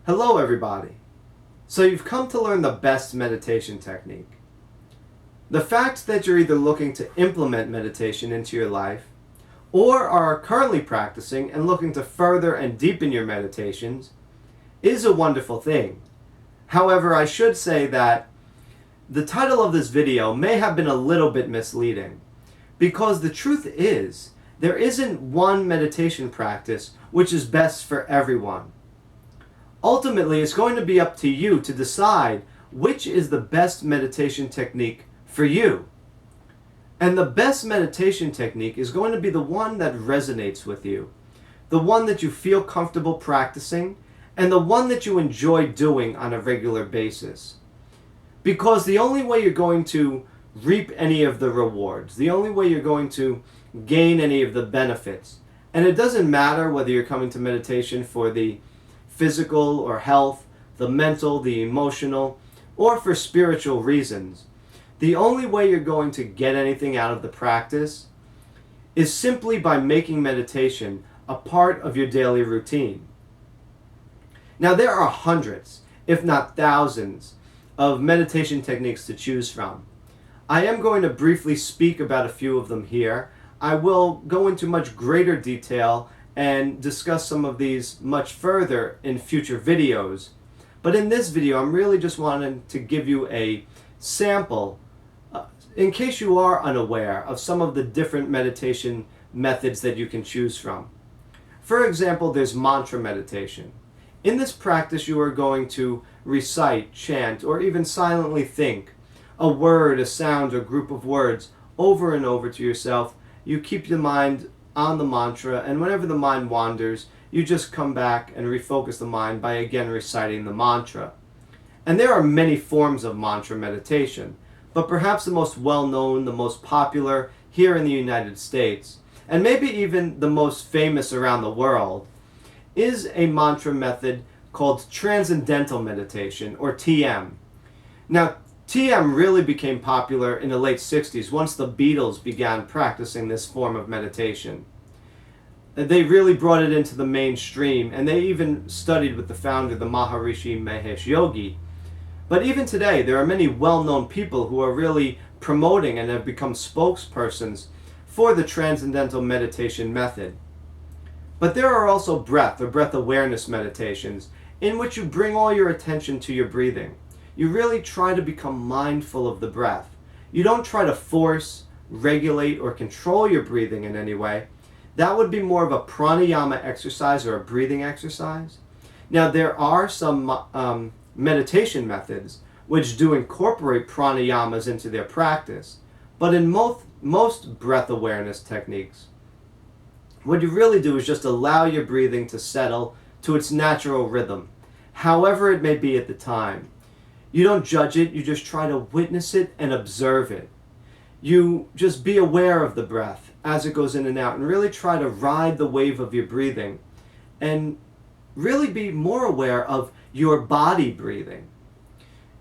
Hello everybody. So you've come to learn the best meditation technique. The fact that you're either looking to implement meditation into your life or are currently practicing and looking to further and deepen your meditations is a wonderful thing. However, I should say that the title of this video may have been a little bit misleading, because the truth is there isn't one meditation practice which is best for everyone. Ultimately, it's going to be up to you to decide which is the best meditation technique for you. And the best meditation technique is going to be the one that resonates with you, the one that you feel comfortable practicing, and the one that you enjoy doing on a regular basis. Because the only way you're going to reap any of the rewards, the only way you're going to gain any of the benefits, and it doesn't matter whether you're coming to meditation for the physical or health, the mental, the emotional, or for spiritual reasons, the only way you're going to get anything out of the practice is simply by making meditation a part of your daily routine. Now, there are hundreds, if not thousands, of meditation techniques to choose from. I am going to briefly speak about a few of them here. I will go into much greater detail and discuss some of these much further in future videos. But in this video, I'm really just wanting to give you a sample in case you are unaware of some of the different meditation methods that you can choose from. For example, there's mantra meditation. In this practice, you are going to recite, chant, or even silently think a word, a sound, or group of words over and over to yourself. You keep your mind on the mantra, and whenever the mind wanders, you just come back and refocus the mind by again reciting the mantra. And there are many forms of mantra meditation, but perhaps the most well-known, the most popular here in the United States, and maybe even the most famous around the world, is a mantra method called Transcendental Meditation, or TM. Now, TM really became popular in the late 60s once the Beatles began practicing this form of meditation. They really brought it into the mainstream, and they even studied with the founder, the Maharishi Mahesh Yogi. But even today, there are many well-known people who are really promoting and have become spokespersons for the Transcendental Meditation method. But there are also breath or breath awareness meditations in which you bring all your attention to your breathing. You really try to become mindful of the breath. You don't try to force, regulate, or control your breathing in any way. That would be more of a pranayama exercise or a breathing exercise. Now, there are some meditation methods which do incorporate pranayamas into their practice. But in most breath awareness techniques, what you really do is just allow your breathing to settle to its natural rhythm, however it may be at the time. You don't judge it, you just try to witness it and observe it. You just be aware of the breath as it goes in and out, and really try to ride the wave of your breathing, and really be more aware of your body breathing.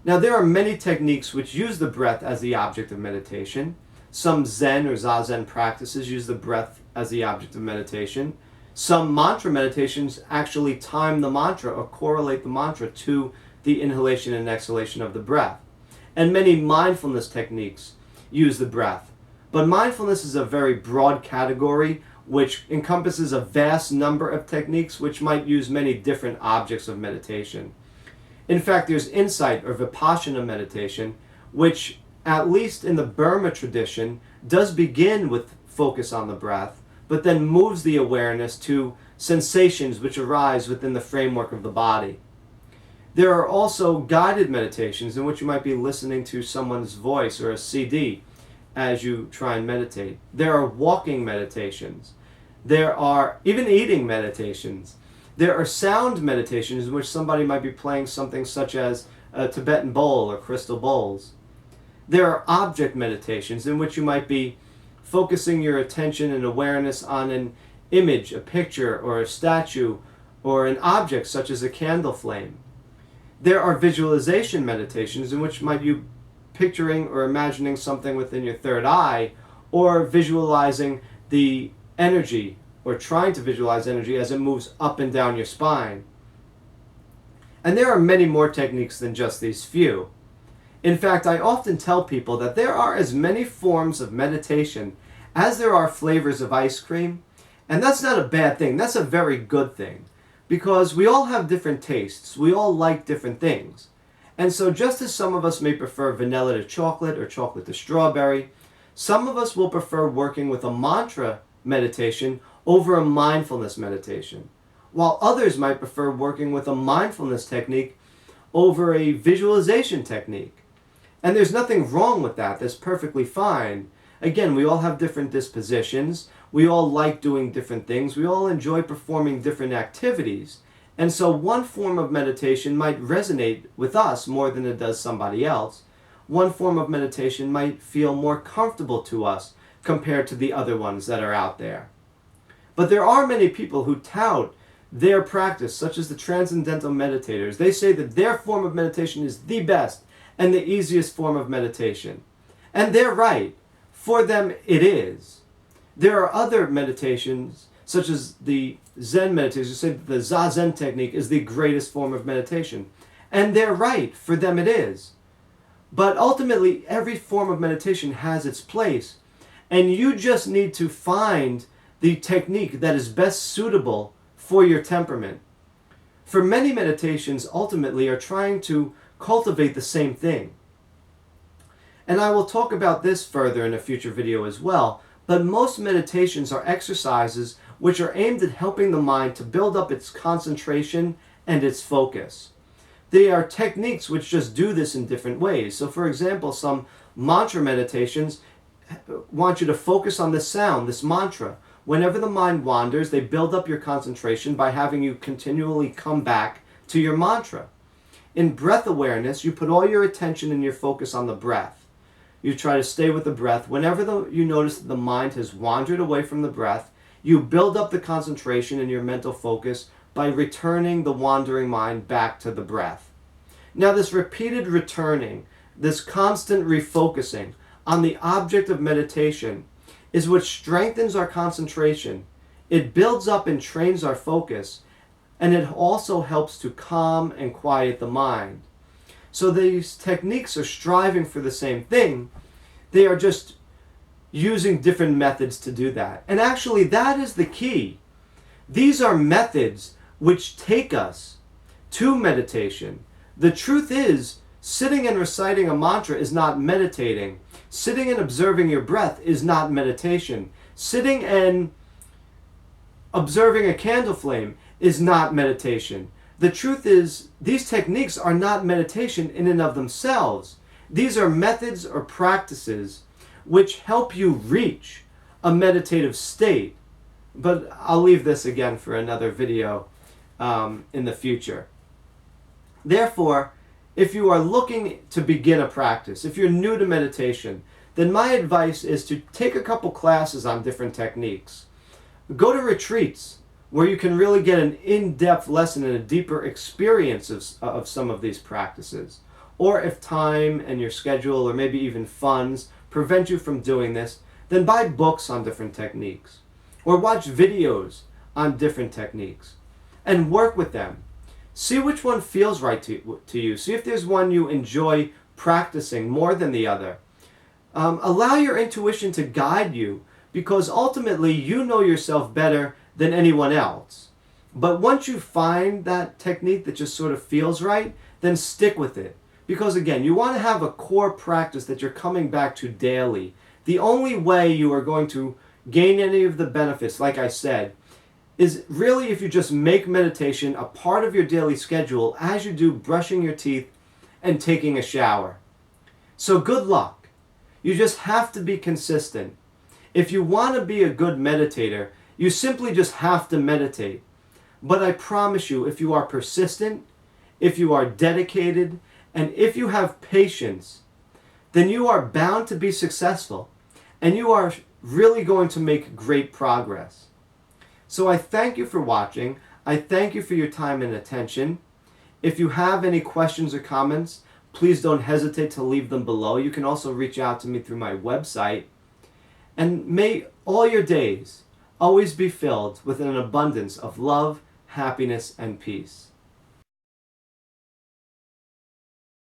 Now, there are many techniques which use the breath as the object of meditation. Some Zen or Zazen practices use the breath as the object of meditation. Some mantra meditations actually time the mantra or correlate the mantra to the inhalation and exhalation of the breath. And many mindfulness techniques use the breath. But mindfulness is a very broad category which encompasses a vast number of techniques which might use many different objects of meditation. In fact, there's insight or vipassana meditation, which, at least in the Burma tradition, does begin with focus on the breath, but then moves the awareness to sensations which arise within the framework of the body. There are also guided meditations in which you might be listening to someone's voice or a CD as you try and meditate. There are walking meditations. There are even eating meditations. There are sound meditations in which somebody might be playing something such as a Tibetan bowl or crystal bowls. There are object meditations in which you might be focusing your attention and awareness on an image, a picture, or a statue, or an object such as a candle flame. There are visualization meditations in which might you picturing or imagining something within your third eye, or visualizing the energy, or trying to visualize energy as it moves up and down your spine. And there are many more techniques than just these few. In fact, I often tell people that there are as many forms of meditation as there are flavors of ice cream, and that's not a bad thing. That's a very good thing, because we all have different tastes. We all like different things. And so just as some of us may prefer vanilla to chocolate or chocolate to strawberry, some of us will prefer working with a mantra meditation over a mindfulness meditation, while others might prefer working with a mindfulness technique over a visualization technique. And there's nothing wrong with that. That's perfectly fine. Again, we all have different dispositions. We all like doing different things. We all enjoy performing different activities. And so one form of meditation might resonate with us more than it does somebody else. One form of meditation might feel more comfortable to us compared to the other ones that are out there. But there are many people who tout their practice, such as the transcendental meditators. They say that their form of meditation is the best and the easiest form of meditation. And they're right. For them, it is. There are other meditations, such as the Zen meditators, who say that the Zazen technique is the greatest form of meditation. And they're right. For them, it is. But ultimately, every form of meditation has its place. And you just need to find the technique that is best suitable for your temperament. For many meditations, ultimately, are trying to cultivate the same thing. And I will talk about this further in a future video as well, but most meditations are exercises which are aimed at helping the mind to build up its concentration and its focus. They are techniques which just do this in different ways. So for example, some mantra meditations want you to focus on this sound, this mantra. Whenever the mind wanders, they build up your concentration by having you continually come back to your mantra. In breath awareness, you put all your attention and your focus on the breath. You try to stay with the breath. Whenever you notice that the mind has wandered away from the breath, you build up the concentration and your mental focus by returning the wandering mind back to the breath. Now this repeated returning, this constant refocusing on the object of meditation is what strengthens our concentration. It builds up and trains our focus, and it also helps to calm and quiet the mind. So these techniques are striving for the same thing. They are just using different methods to do that. And actually, that is the key. These are methods which take us to meditation. The truth is, sitting and reciting a mantra is not meditating. Sitting and observing your breath is not meditation. Sitting and observing a candle flame is not meditation. The truth is, these techniques are not meditation in and of themselves. These are methods or practices which help you reach a meditative state. But I'll leave this again for another video in the future. Therefore, if you are looking to begin a practice, if you're new to meditation, then my advice is to take a couple classes on different techniques. Go to retreats where you can really get an in-depth lesson and a deeper experience of some of these practices. Or if time and your schedule or maybe even funds prevent you from doing this, then buy books on different techniques. Or watch videos on different techniques and work with them. See which one feels right to you. See if there's one you enjoy practicing more than the other. Allow your intuition to guide you, because ultimately you know yourself better than anyone else. But once you find that technique that just sort of feels right, then stick with it. Because again, you want to have a core practice that you're coming back to daily. The only way you are going to gain any of the benefits, like I said, is really if you just make meditation a part of your daily schedule as you do brushing your teeth and taking a shower. So good luck. You just have to be consistent. If you want to be a good meditator, you simply just have to meditate. But I promise you, if you are persistent, if you are dedicated, and if you have patience, then you are bound to be successful, and you are really going to make great progress. So I thank you for watching. I thank you for your time and attention. If you have any questions or comments, please don't hesitate to leave them below. You can also reach out to me through my website. And may all your days always be filled with an abundance of love, happiness, and peace.